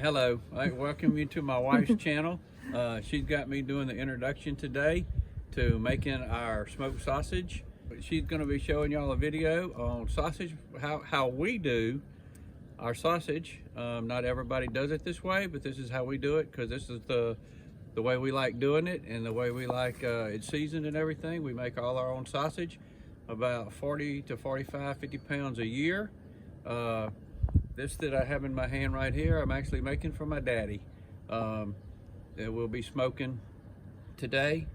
Hello, I welcome you to my wife's channel. She's got me doing the introduction today to making our smoked sausage. She's going to be showing y'all a video on sausage, how we do our sausage. Not everybody does it this way, but this is how we do it because this is the way we like doing it and the way we like it seasoned and everything. We make all our own sausage, about 40 to 45, 50 pounds a year. This that I have in my hand right here, I'm actually making for my daddy. That we'll be smoking today.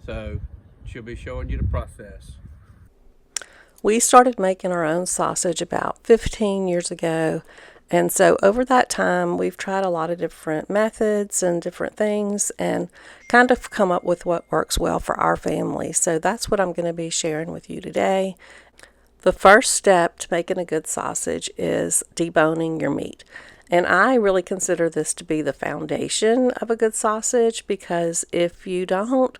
So she'll be showing you the process. We started making our own sausage about 15 years ago. And so over that time, we've tried a lot of different methods and different things and kind of come up with what works well for our family. So that's what I'm going to be sharing with you today. The first step to making a good sausage is deboning your meat. And I really consider this to be the foundation of a good sausage because if you don't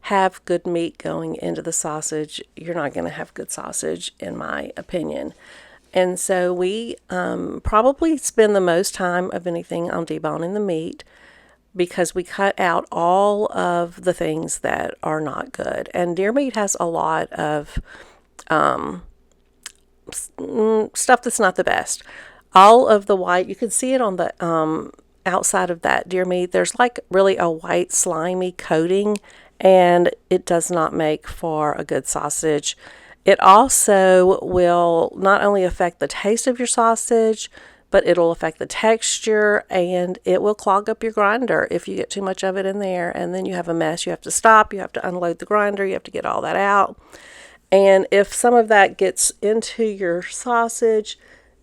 have good meat going into the sausage, you're not going to have good sausage, in my opinion. And so we probably spend the most time of anything on deboning the meat because we cut out all of the things that are not good. And deer meat has a lot of stuff that's not the best. All of the white, you can see it on the outside of that deer meat. There's like really a white slimy coating, and it does not make for a good sausage. It also will not only affect the taste of your sausage, but it'll affect the texture, and it will clog up your grinder if you get too much of it in there, and then you have a mess. You have to stop, you have to unload the grinder, you have to get all that out. And if some of that gets into your sausage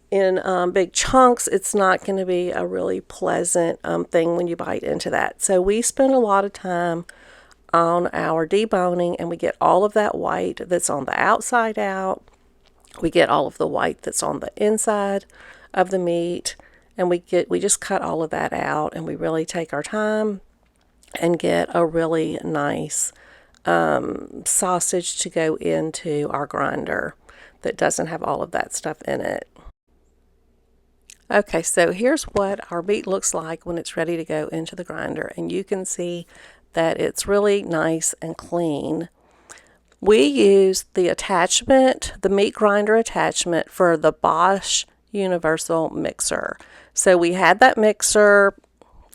in big chunks, it's not going to be a really pleasant thing when you bite into that. So we spend a lot of time on our deboning, and we get all of that white that's on the outside out. We get all of the white that's on the inside of the meat, and we just cut all of that out, and we really take our time and get a really nice sausage to go into our grinder that doesn't have all of that stuff in it. Okay, so here's what our meat looks like when it's ready to go into the grinder, and you can see that it's really nice and clean. We use the attachment, the meat grinder attachment for the Bosch Universal Mixer. So we had that mixer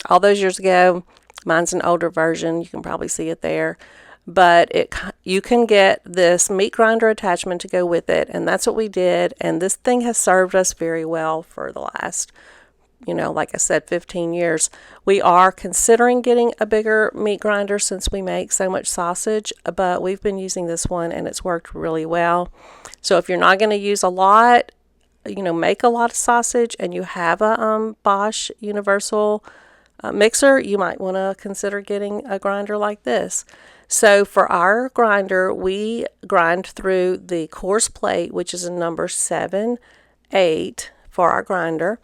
all those years ago. Mine's an older version. You can probably see it there. But you can get this meat grinder attachment to go with it, and that's what we did. And this thing has served us very well for the last, like I said, 15 years. We are considering getting a bigger meat grinder since we make so much sausage, but we've been using this one and it's worked really well. So if you're not going to use a lot, make a lot of sausage and you have a Bosch Universal mixer, you might want to consider getting a grinder like this. So for our grinder, we grind through the coarse plate, which is a number 7, 8 for our grinder.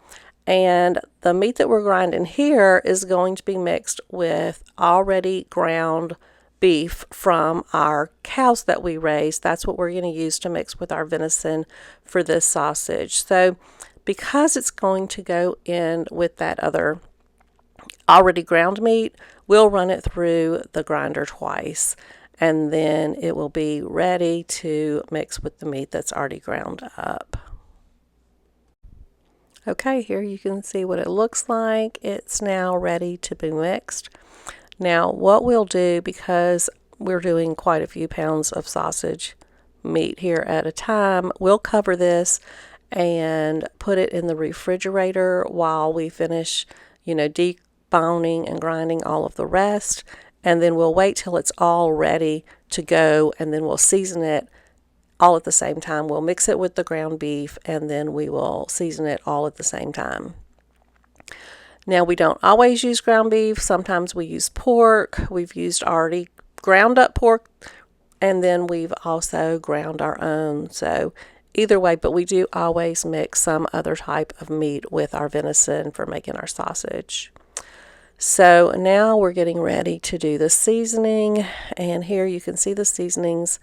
And the meat that we're grinding here is going to be mixed with already ground beef from our cows that we raise. That's what we're going to use to mix with our venison for this sausage. So because it's going to go in with that other already ground meat, we'll run it through the grinder twice, and then it will be ready to mix with the meat that's already ground up. Okay, here you can see what it looks like. It's now ready to be mixed. Now what we'll do, because we're doing quite a few pounds of sausage meat here at a time, we'll cover this and put it in the refrigerator while we finish, deboning and grinding all of the rest, and then we'll wait till it's all ready to go, and then we'll season it all at the same time. We'll mix it with the ground beef, and then we will season it all at the same time. Now, we don't always use ground beef. Sometimes we use pork. We've used already ground up pork, and then we've also ground our own. So either way, but we do always mix some other type of meat with our venison for making our sausage. So now we're getting ready to do the seasoning, and here you can see the seasonings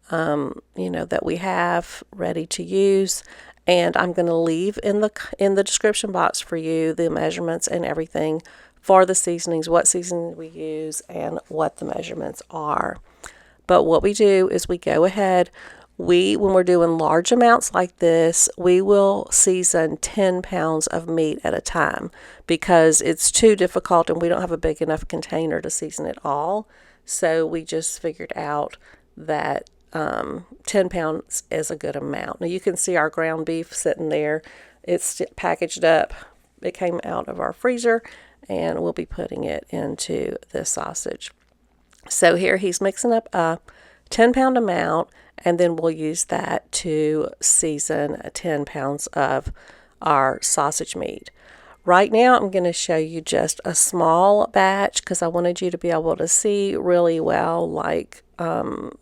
that we have ready to use. And I'm going to leave in the description box for you the measurements and everything for the seasonings, what seasoning we use, and what the measurements are. But what we do is we go ahead, when we're doing large amounts like this, we will season 10 pounds of meat at a time because it's too difficult and we don't have a big enough container to season it all. So we just figured out that 10 pounds is a good amount. Now you can see our ground beef sitting there. It's packaged up. It came out of our freezer, and we'll be putting it into this sausage. So here he's mixing up a 10-pound amount, and then we'll use that to season 10 pounds of our sausage meat. Right now I'm going to show you just a small batch because I wanted you to be able to see really well like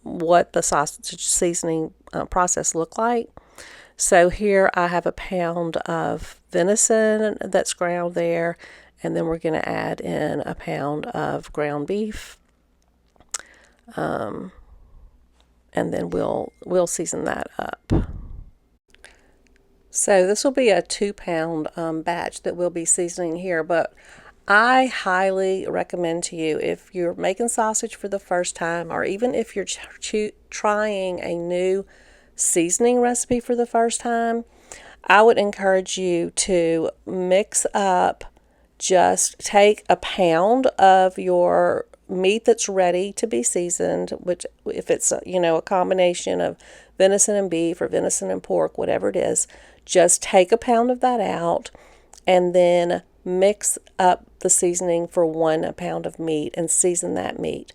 what the sausage seasoning process looked like. So here I have a pound of venison that's ground there, and then we're going to add in a pound of ground beef. And then we'll season that up. So this will be a 2-pound batch that we'll be seasoning here, but I highly recommend to you, if you're making sausage for the first time, or even if you're trying a new seasoning recipe for the first time, I would encourage you to mix up, just take a pound of your meat that's ready to be seasoned, which if it's a combination of venison and beef or venison and pork, whatever it is, just take a pound of that out and then mix up the seasoning for 1 pound of meat and season that meat.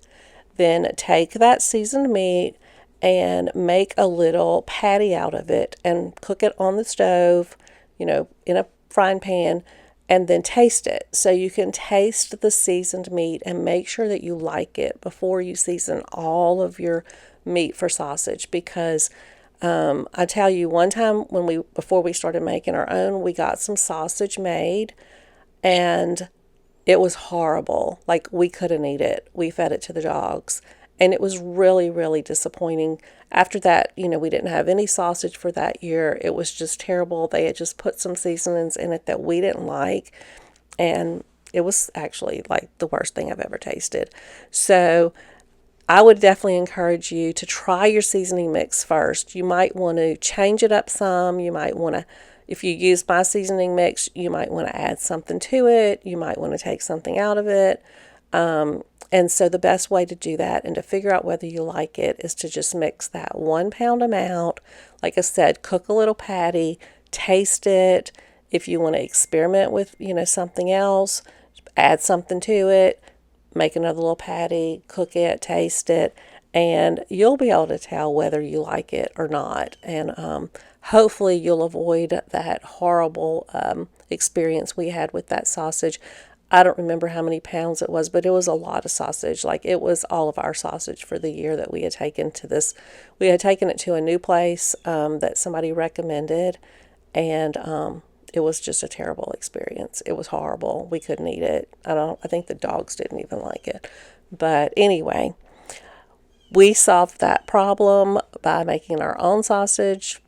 Then take that seasoned meat and make a little patty out of it and cook it on the stove, in a frying pan, and then taste it. So you can taste the seasoned meat and make sure that you like it before you season all of your meat for sausage. Because I tell you, one time before we started making our own, we got some sausage made and it was horrible. Like, we couldn't eat it. We fed it to the dogs. And it was really, really disappointing. After that, we didn't have any sausage for that year. It was just terrible. They had just put some seasonings in it that we didn't like. And it was actually like the worst thing I've ever tasted. So I would definitely encourage you to try your seasoning mix first. You might want to change it up some. You might want to, if you use my seasoning mix, you might want to add something to it. You might want to take something out of it. And so the best way to do that and to figure out whether you like it is to just mix that 1 pound amount. Like I said, cook a little patty, taste it. If you want to experiment with, something else, add something to it, make another little patty, cook it, taste it, and you'll be able to tell whether you like it or not. And hopefully you'll avoid that horrible experience we had with that sausage. I don't remember how many pounds it was, but it was a lot of sausage. Like, it was all of our sausage for the year that we had taken to this. We had taken it to a new place that somebody recommended, and it was just a terrible experience. It was horrible. We couldn't eat it. I think the dogs didn't even like it. But anyway, we solved that problem by making our own sausage.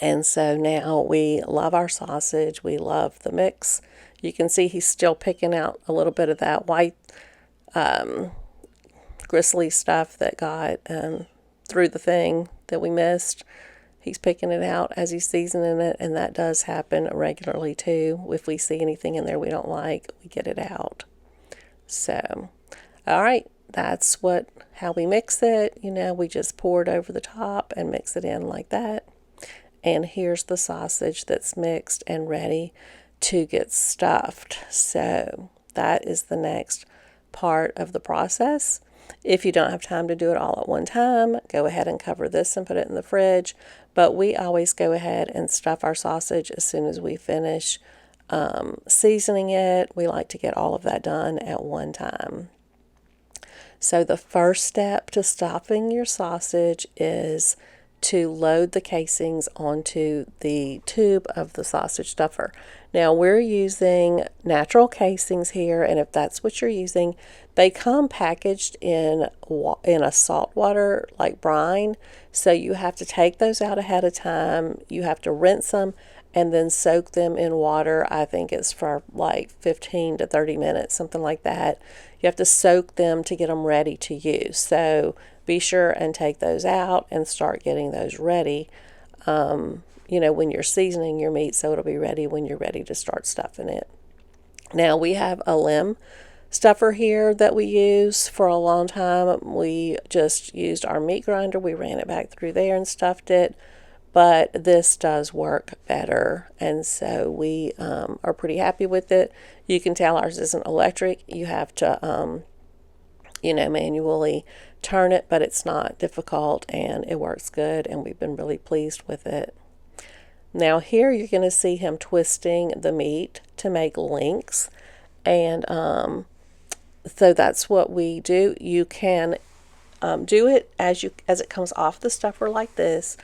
And so now we love our sausage. We love the mix. You can see he's still picking out a little bit of that white gristly stuff that got through the thing that we missed. He's picking it out as he's seasoning it, and that does happen regularly too. If we see anything in there we don't like, we get it out. So, all right, that's how we mix it. We just pour it over the top and mix it in like that. And here's the sausage that's mixed and ready to get stuffed. So that is the next part of the process. If you don't have time to do it all at one time, go ahead and cover this and put it in the fridge. But we always go ahead and stuff our sausage as soon as we finish seasoning it. We like to get all of that done at one time. So the first step to stuffing your sausage is to load the casings onto the tube of the sausage stuffer. Now we're using natural casings here, and if that's what you're using, they come packaged in a salt water like brine, so you have to take those out ahead of time. You have to rinse them and then soak them in water. I think it's for like 15 to 30 minutes, something like that. You have to soak them to get them ready to use. So be sure and take those out and start getting those ready, when you're seasoning your meat, so it'll be ready when you're ready to start stuffing it. Now we have a limb stuffer here that we use for a long time. We just used our meat grinder. We ran it back through there and stuffed it, but this does work better, and so we are pretty happy with it. You can tell ours isn't electric. You have to manually turn it, but it's not difficult and it works good, and we've been really pleased with it. Now here you're going to see him twisting the meat to make links, and so that's what we do. You can do it as it comes off the stuffer like this,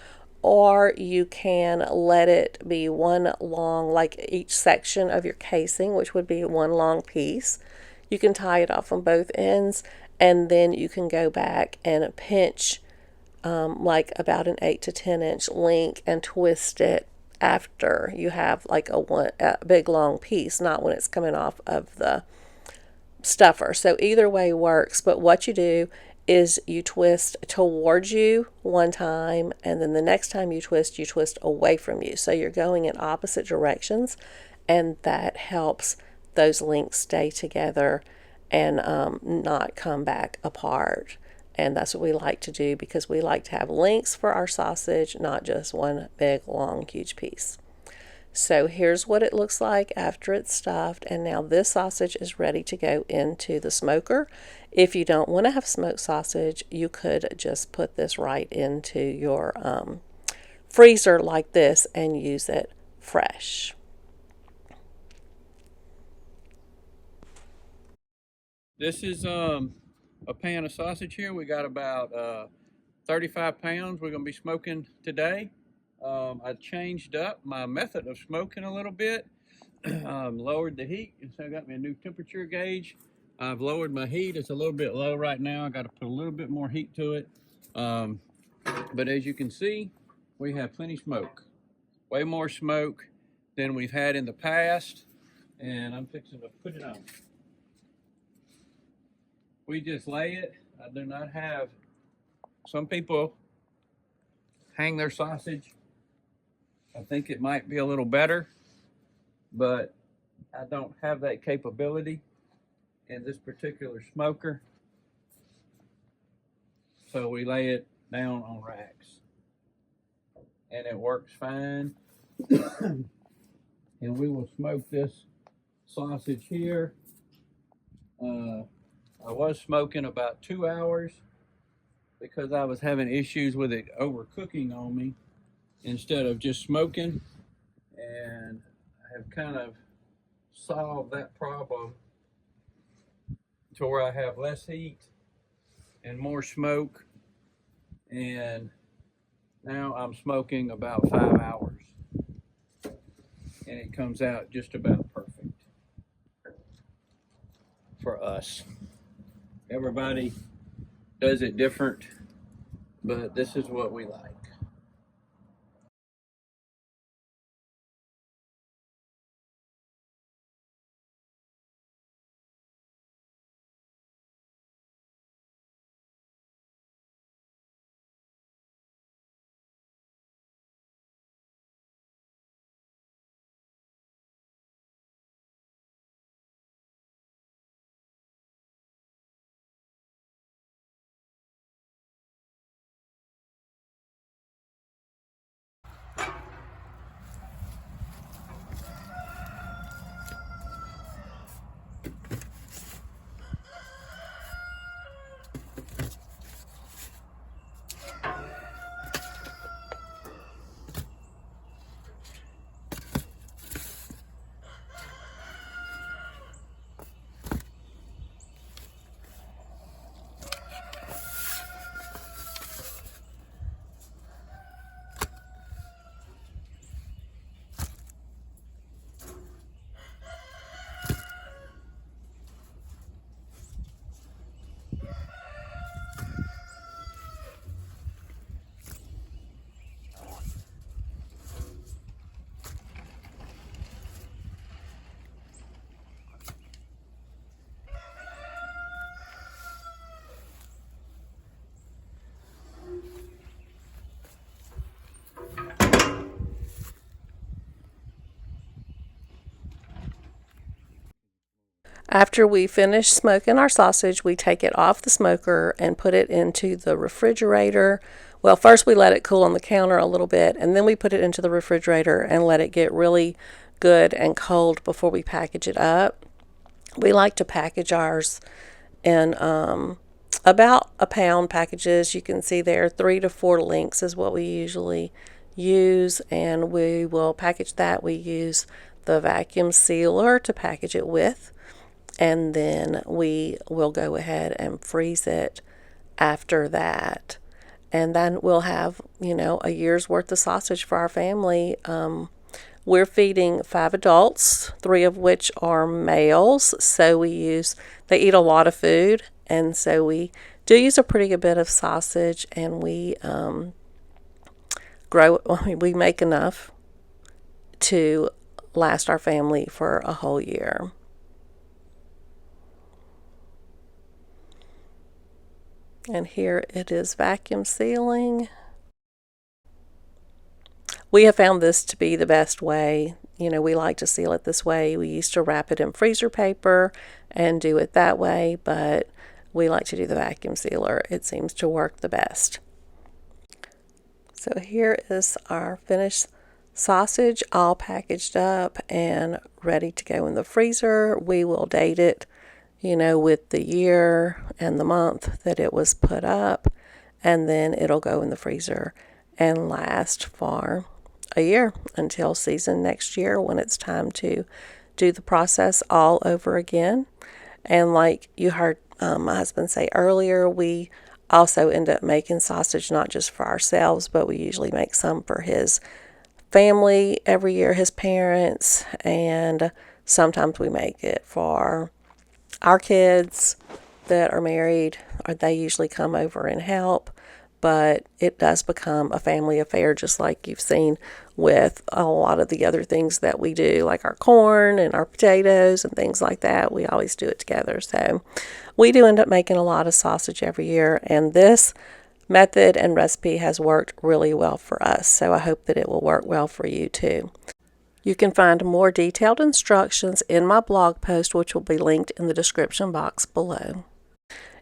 or you can let it be one long, like each section of your casing, which would be one long piece. You can tie it off on both ends, and then you can go back and pinch like about an 8 to 10 inch link and twist it after you have like a big long piece, not when it's coming off of the stuffer. So either way works, but what you do is you twist towards you one time, and then the next time you twist away from you. So you're going in opposite directions, and that helps those links stay together and not come back apart. And that's what we like to do, because we like to have links for our sausage, not just one big, long, huge piece. So here's what it looks like after it's stuffed, and now this sausage is ready to go into the smoker. If you don't want to have smoked sausage, you could just put this right into your freezer like this and use it fresh. This is a pan of sausage here. We got about 35 pounds we're going to be smoking today. I changed up my method of smoking a little bit. Lowered the heat, and so I got me a new temperature gauge. I've lowered my heat. It's a little bit low right now. I got to put a little bit more heat to it. But as you can see, we have plenty smoke. Way more smoke than we've had in the past. And I'm fixing to put it on. We just lay it. I do not have, some people hang their sausage. I think it might be a little better, but I don't have that capability in this particular smoker. So we lay it down on racks, and it works fine. And we will smoke this sausage here. I was smoking about 2 hours because I was having issues with it overcooking on me instead of just smoking, and I have kind of solved that problem to where I have less heat and more smoke, and now I'm smoking about 5 hours, and it comes out just about perfect for us. Everybody does it different, but this is what we like. After we finish smoking our sausage, we take it off the smoker and put it into the refrigerator. Well, first we let it cool on the counter a little bit, and then we put it into the refrigerator and let it get really good and cold before we package it up. We like to package ours in about a pound packages. You can see there 3 to 4 links is what we usually use, and we will package that. We use the vacuum sealer to package it with, and then we will go ahead and freeze it after that. And then we'll have, a year's worth of sausage for our family. We're feeding 5 adults, 3 of which are males. So they eat a lot of food. And so we do use a pretty good bit of sausage, and we we make enough to last our family for a whole year. And here it is vacuum sealing. We have found this to be the best way. We like to seal it this way. We used to wrap it in freezer paper and do it that way, but we like to do the vacuum sealer. It seems to work the best. So here is our finished sausage all packaged up and ready to go in the freezer. We will date it, with the year and the month that it was put up, and then it'll go in the freezer and last for a year until season next year, when it's time to do the process all over again. And like you heard my husband say earlier, we also end up making sausage not just for ourselves, but we usually make some for his family every year, his parents, and sometimes we make it for our kids that are married, or they usually come over and help. But it does become a family affair, just like you've seen with a lot of the other things that we do, like our corn and our potatoes and things like that. We always do it together. So we do end up making a lot of sausage every year, and this method and recipe has worked really well for us. So I hope that it will work well for you too. You can find more detailed instructions in my blog post, which will be linked in the description box below.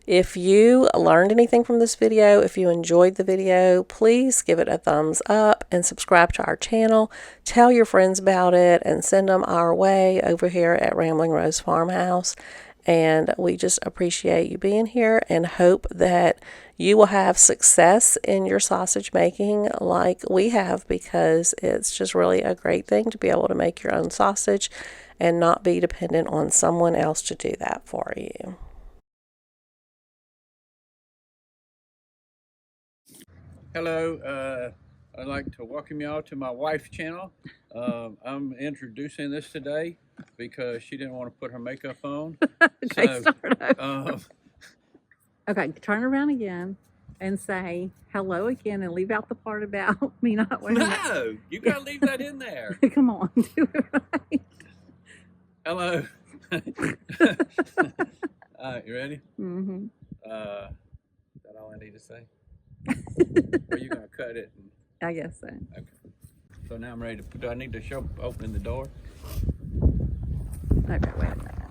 If you learned anything from this video, if you enjoyed the video, please give it a thumbs up and subscribe to our channel. Tell your friends about it and send them our way over here at Rambling Rose Farmhouse. And we just appreciate you being here and hope that you will have success in your sausage making like we have, because it's just really a great thing to be able to make your own sausage and not be dependent on someone else to do that for you. Hello, I'd like to welcome y'all to my wife's channel. I'm introducing this today because she didn't want to put her makeup on. Okay, okay, turn around again and say hello again, and leave out the part about me not wearing No, you gotta leave that in there. Come on, do it right. Hello. All right, you ready? Mm-hmm. Is that all I need to say? Or are you gonna cut it? I guess so. Okay. So now I'm ready to. Do I need to open the door? Okay, wait a minute.